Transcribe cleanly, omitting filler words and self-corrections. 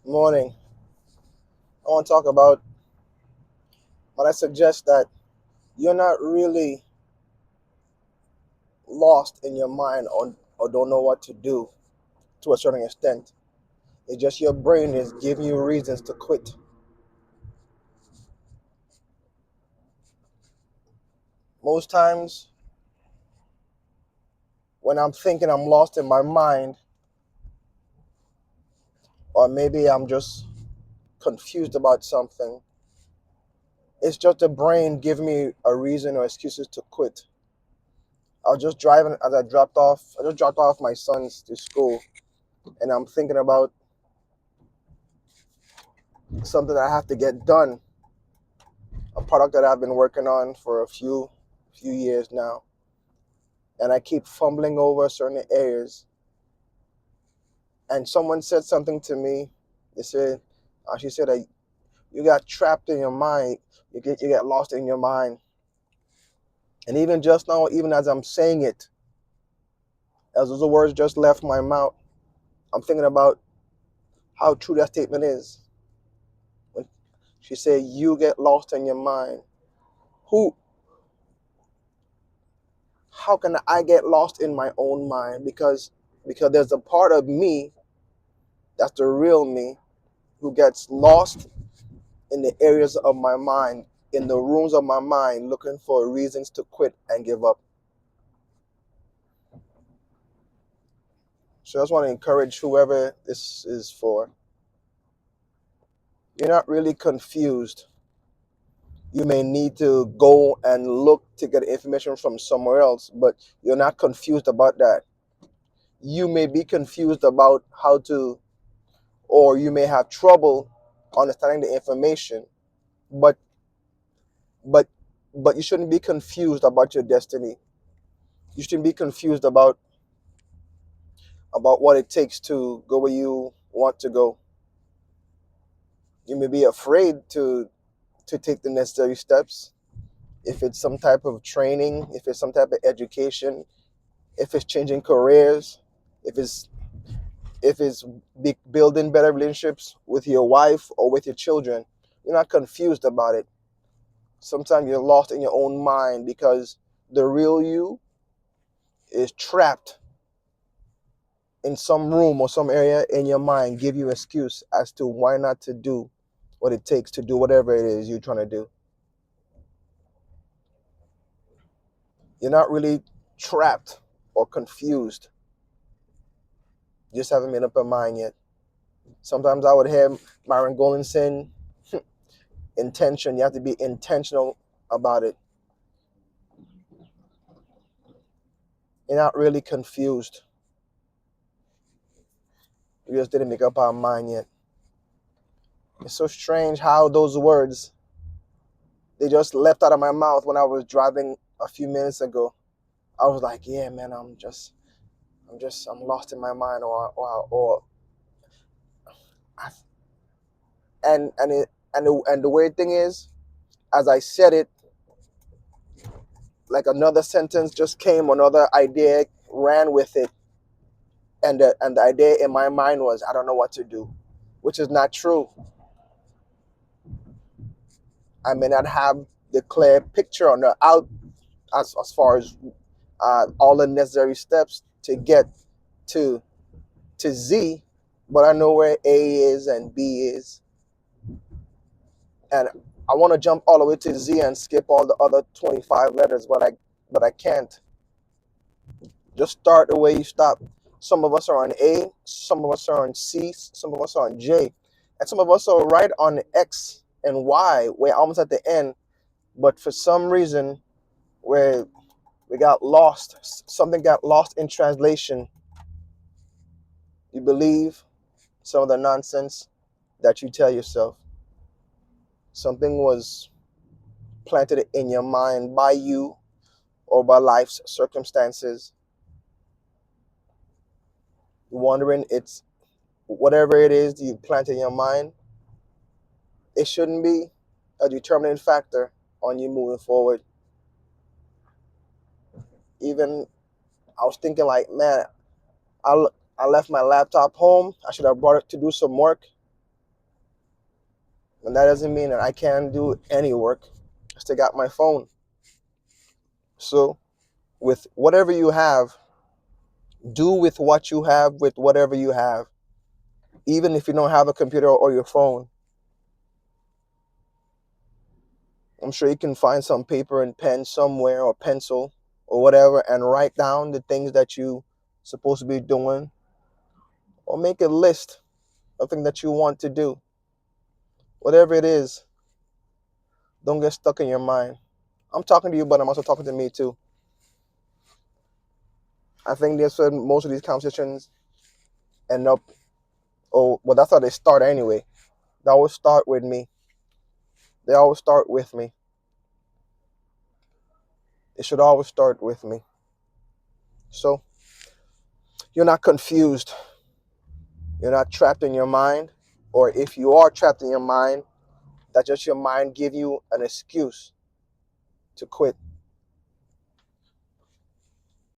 Morning. I want to talk about, but I suggest that you're not really lost in your mind or don't know what to do to a certain extent. It's just your brain is giving you reasons to quit. Most times, when I'm thinking I'm lost in my mind, or maybe I'm just confused about something, it's just the brain giving me a reason or excuses to quit. I was just driving as I just dropped off my sons to school, and I'm thinking about something that I have to get done, a product that I've been working on for a few years now, and I keep fumbling over certain areas. And someone said something to me. They said, she said that you got trapped in your mind. You get lost in your mind. And even just now, even as I'm saying it, as those words just left my mouth, I'm thinking about how true that statement is. When she said, "You get lost in your mind." Who? How can I get lost in my own mind? Because there's a part of me that's the real me who gets lost in the areas of my mind, in the rooms of my mind, looking for reasons to quit and give up. So I just want to encourage whoever this is for. You're not really confused. You may need to go and look to get information from somewhere else, but you're not confused about that. You may be confused about how to, or you may have trouble understanding the information, but but but you shouldn't be confused about your destiny. You shouldn't be confused about what it takes to go where you want to go. You may be afraid to take the necessary steps. If it's some type of training, if it's some type of education, if it's changing careers, if it's building better relationships with your wife or with your children, you're not confused about it. Sometimes you're lost in your own mind because the real you is trapped in some room or some area in your mind, give you excuse as to why not to do what it takes to do whatever it is you're trying to do. You're not really trapped or confused. You just haven't made up your mind yet. Sometimes I would hear Myron Golden saying, intention, you have to be intentional about it. You're not really confused. We just didn't make up our mind yet. It's so strange how those words, they just left out of my mouth when I was driving a few minutes ago. I was like, yeah, man, I'm lost in my mind, or I, and it and the weird thing is, as I said it, like another sentence just came, another idea ran with it, and the idea in my mind was, I don't know what to do, which is not true. I may not have the clear picture on the out as far as all the necessary steps to get to Z, but I know where A is and B is, and I want to jump all the way to Z and skip all the other 25 letters, but I can't. Just start the way you stop. Some of us are on A, some of us are on C, some of us are on J, and some of us are right on X and Y. We're almost at the end, but for some reason, where we got lost, something got lost in translation. You believe some of the nonsense that you tell yourself. Something was planted in your mind by you or by life's circumstances. Wondering, it's whatever it is you plant in your mind, it shouldn't be a determining factor on you moving forward. Even I was thinking like, man, I, I left my laptop home. I should have brought it to do some work. And that doesn't mean that I can't do any work. I still got my phone. So with whatever you have, do with what you have with whatever you have. Even if you don't have a computer or your phone, I'm sure you can find some paper and pen somewhere or pencil or whatever and write down the things that you supposed to be doing, or make a list of things that you want to do. Whatever it is, don't get stuck in your mind. I'm talking to you, but I'm also talking to me too. I think that's where most of these conversations end up. Oh, well, that's how they start anyway. They always start with me. They always start with me. It should always start with me. So you're not confused. You're not trapped in your mind. Or if you are trapped in your mind, that just your mind give you an excuse to quit.